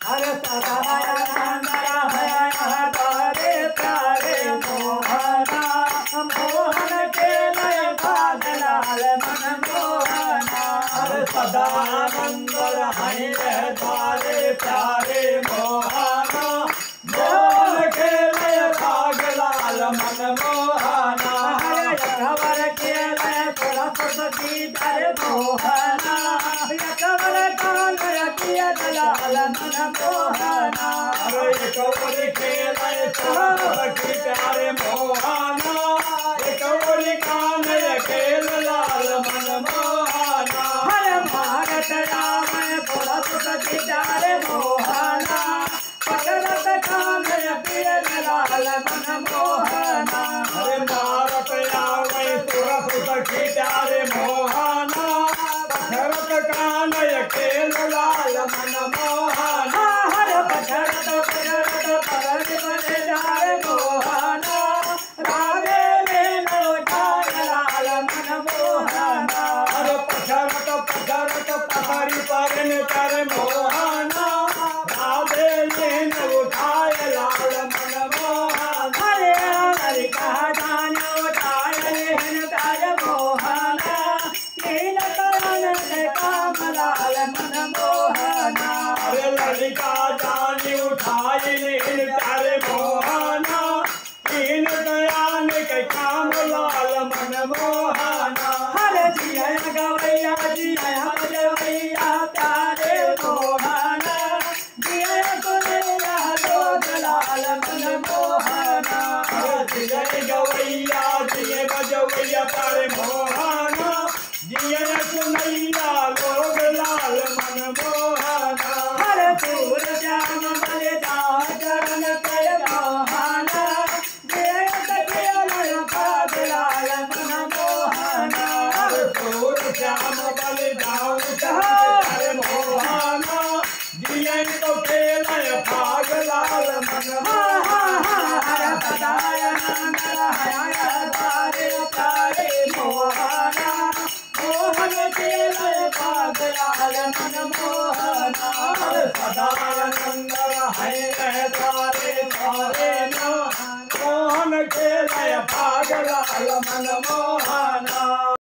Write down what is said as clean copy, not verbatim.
अरे सदानंद है तारे प्यारे मोहना मोहन के लय भागलाल मन मोहना। अरे सदानंद है तारे प्यारे मोहना मोहन के लय भागलाल मन मोहना। खबर के लय सरस्वती प्यारे मोहना खबर काल किया दलाल मन मोहना। अरे कौर के लय सरस्वती प्यारे मोहना कौर काल के दलाल मन मोहना। हर भारत राम सरस्वती प्यारे मोहना पकड़त काल किया दलाल मन मोहना। अरे भारत राम सरस्वती प्यारे मोहना पकड़त काल के दलाल मन मोहना। हर पकड़त पकड़त परत बने जाए मोहना राधे ले लौटा दलाल मन मोहना। अरे पकड़त पकड़त पकड़ी परन कर मोहना राधे ले लौटा दलाल मन मोहना। अरे लड़का जान उठाए कर मोहना तीन करण से कामलाल मन मोहना। अरे लड़का जान उठाए कर मोहना तीन दयान के कामलाल मन मोहना। हर जिया गवैया जिया गवैया प्यारे मोहना जिया गुरैया लो दलाल मन मोहना। जिया गवैया जिया गवैया प्यारे मोहना जिया गुरैया लो दलाल मन मोहना। हर दूर श्याम बल जा चरण कर मोहना जय दलाल मन मोहना। दूर श्याम बल जाऊं कर मोहना जिया तो खेल भागलाल मन मोहना। सदानंद है तारे प्यारे मोहना मोहन के लय भागलाल मन मोहना। सदानंद है तारे प्यारे मोहन के लय भागलाल मन मोहना।